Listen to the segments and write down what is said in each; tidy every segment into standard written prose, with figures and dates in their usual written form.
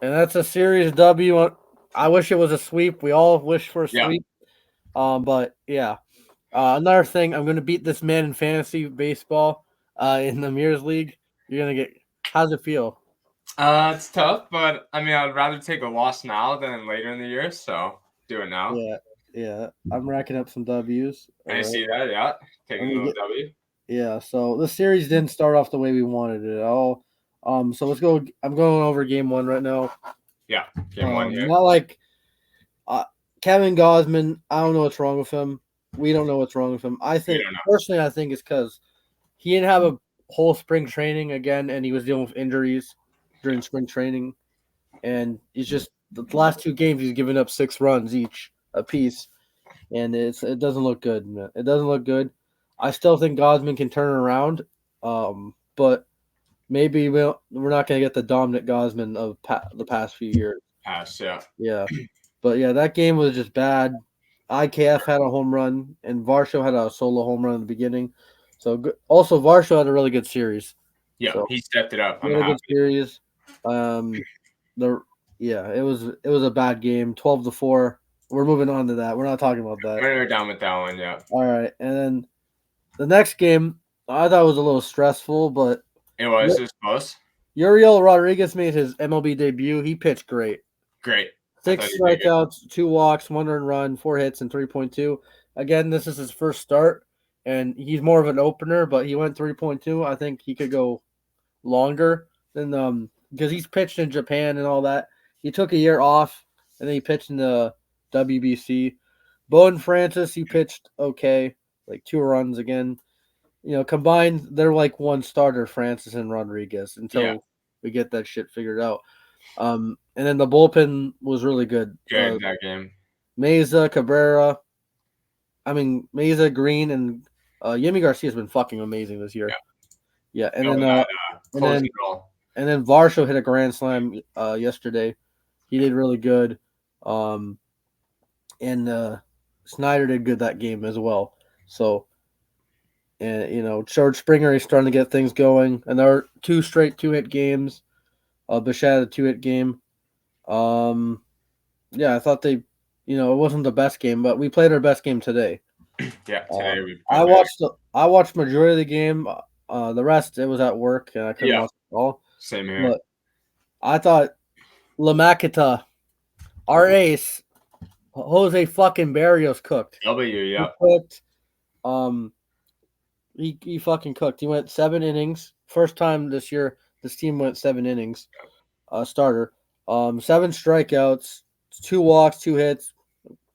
And that's a series W. I wish it was a sweep. We all wish for a Yeah. sweep. But yeah. Another thing, I'm gonna beat this man in fantasy baseball. In the Mirrors League, you're gonna get. How's it feel? It's tough, but I mean, I'd rather take a loss now than later in the year, so do it now. Yeah, yeah. I'm racking up some W's. All I right. see that, yeah. Let Taking a me little get. W. Yeah. So the series didn't start off the way we wanted it at all. So let's go. I'm going over game one right now. Yeah, game one here. Not like uh, Kevin Gosman. I don't know what's wrong with him. We don't know what's wrong with him. I We think don't know. personally, I think it's because he didn't have a whole spring training again, and he was dealing with injuries during spring training, and he's just the last two games he's given up 6 runs each a piece, and it doesn't look good. Man. It doesn't look good. I still think Gosman can turn it around, but maybe we're not going to get the dominant Gosman of the past few years. Pass, yeah. Yeah, but yeah, that game was just bad. IKF had a home run, and Varsho had a solo home run in the beginning. So also Varsho had a really good series. Yeah, So he stepped it up. he I'm had a happy. good series. The yeah, it was a bad game. 12-4. We're moving on to that. We're not talking about that. We're down with that one, yeah. All right, and then the next game I thought was a little stressful, but It was just close. Uriel Rodriguez made his MLB debut. He pitched great. Great. I thought 6 he did good. strikeouts, 2 walks, 1 earned run, 4 hits, and 3.2. Again, this is his first start, and he's more of an opener, but he went 3.2. I think he could go longer than because he's pitched in Japan and all that. He took a year off, and then he pitched in the WBC. Bowen Francis, he pitched okay, like 2 runs again. Combined, they're like one starter, Francis and Rodriguez, until we get that shit figured out. And then the bullpen was really good. Good that game. Meza, Cabrera, Meza, Green, and Yemi Garcia's been fucking amazing this year. Yeah, and Oh, then that and then closing role. and then Varsho hit a grand slam yesterday. He did really good. And Snyder did good that game as well. So, and George Springer is starting to get things going. And there are 2 straight 2-hit games. Bichette had a 2-hit game. Yeah, I thought it wasn't the best game, but we played our best game today. Yeah, today we I played watched majority of the game. The rest it was at work and I couldn't watch it all. Same here. But I thought LaMakita, our ace, Jose fucking Barrios cooked. W, yeah. He cooked. He fucking cooked. He went 7 innings. First time this year this team went 7 innings. Starter. 7 strikeouts, 2 walks, 2 hits.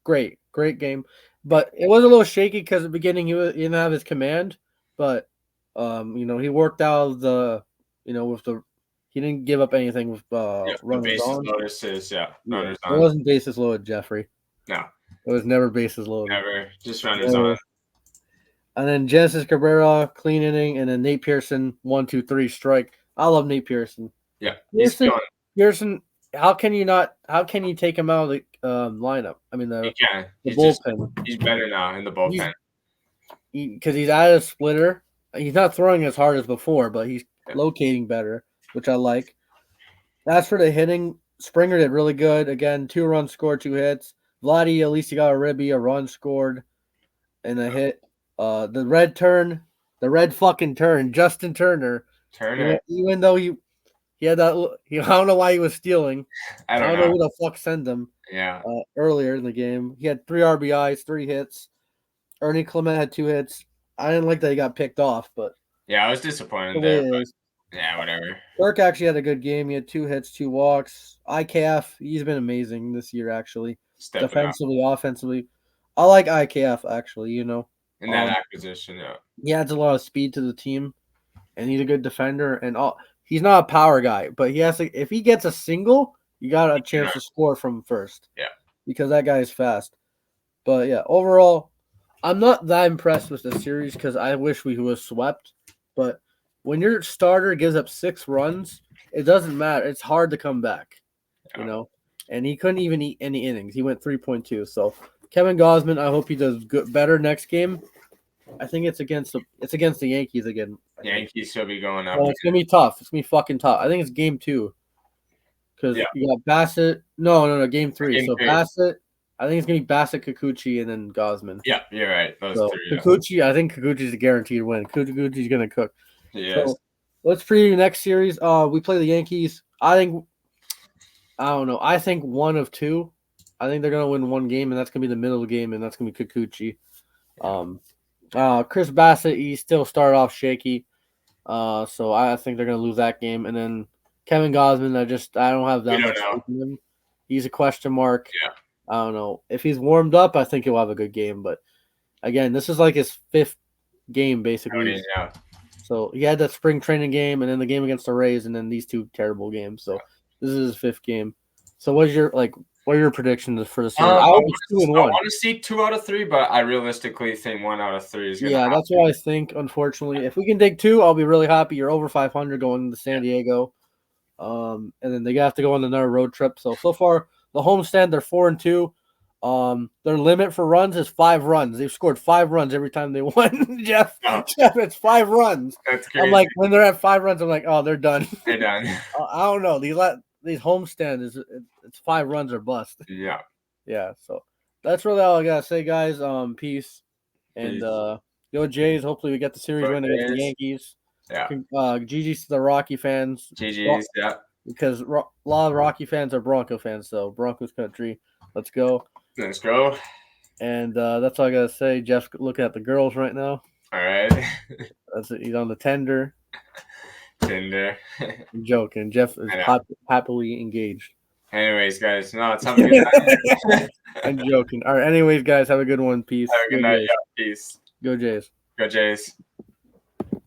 Great game. But it was a little shaky because at the beginning he didn't have his command. But he worked out of the he didn't give up anything with runners bases on. loaded, runners It on. wasn't bases loaded, Jeffrey. No. It was never bases loaded. Never. Just runners on. And then Genesis Cabrera, clean inning, and then Nate Pearson, 1-2-3 strike. I love Nate Pearson. Yeah. Pearson, how can you take him out of the lineup? I mean he can. The bullpen. He's better now in the bullpen. Because he's added a splitter. He's not throwing as hard as before, but he's locating better, which I like. As for the hitting, Springer did really good. Again, 2 runs scored, 2 hits. Vladdy, at least he got a ribby, a run scored, and a hit. The red fucking turn, Justin Turner. Even though he had that, I don't know why he was stealing. I don't know who the fuck sent him. Yeah. Earlier in the game, he had 3 RBIs, 3 hits. Ernie Clement had 2 hits. I didn't like that he got picked off, but yeah, I was disappointed there. But yeah, whatever. Kirk actually had a good game. He had 2 hits, 2 walks. IKF, he's been amazing this year, actually. Defensively, offensively. I like IKF, actually, In that acquisition, yeah. He adds a lot of speed to the team, and he's a good defender. And he's not a power guy, but he has to. If he gets a single, you got a chance to score from first. Yeah. Because that guy is fast. But yeah, overall, I'm not that impressed with the series because I wish we was swept. But when your starter gives up 6 runs, it doesn't matter. It's hard to come back, And he couldn't even eat any innings. He went 3.2. So Kevin Gosman, I hope he does better next game. I think it's against the Yankees again. Yankees should be going up. Well, it's gonna be tough. It's gonna be fucking tough. I think it's game 2. because Yeah. you got Bassett. No, game 3. Game So 3. Bassett, I think it's gonna be Bassett, Kikuchi, and then Gosman. Yeah, you're right. Those So 3. Yeah. Kikuchi, I think Kikuchi's a guaranteed win. Kikuchi's gonna cook. Yes. So let's preview next series. We play the Yankees. I don't know. I think 1 of 2. I think they're gonna win 1 game, and that's gonna be the middle game, and that's gonna be Kikuchi. Chris Bassett, he still started off shaky. So I think they're gonna lose that game, and then Kevin Gosman, I don't have that We don't much know. faith in him. He's a question mark. Yeah. I don't know if he's warmed up. I think he'll have a good game, but again, this is like his 5th game basically. Yeah. So he had that spring training game, and then the game against the Rays, and then these 2 terrible games. So this is his 5th game. So what are your predictions for the series? I hope it's 2-1. I want to see 2 out of 3, but I realistically think 1 out of 3 is gonna happen. That's what I think. Unfortunately, if we can dig 2, I'll be really happy. You're over 500 going to San Diego, and then they have to go on another road trip. So far, the homestand they're 4-2. Their limit for runs is 5 runs. They've scored 5 runs every time they won. Jeff, it's 5 runs. That's crazy. I'm like, when they're at 5 runs, I'm like, oh, they're done. They're done. I don't know. These homestand it's 5 runs or bust. Yeah. Yeah. So that's really all I gotta say, guys. Peace. And go Jays. Hopefully we get the series win against the Yankees. Yeah. GG's to the Rocky fans. GG's, yeah. Because a lot of Rocky fans are Bronco fans, so Broncos country. Let's go. Let's go. And that's all I gotta say. Jeff's looking at the girls right now. All right. That's it. He's on the Tinder. I'm joking. Jeff is happily engaged. Anyways, guys, it's have a good night. I'm joking. All right. Anyways, guys, have a good one. Peace. Have a good night. Yeah, peace. Go Jays. Go Jays.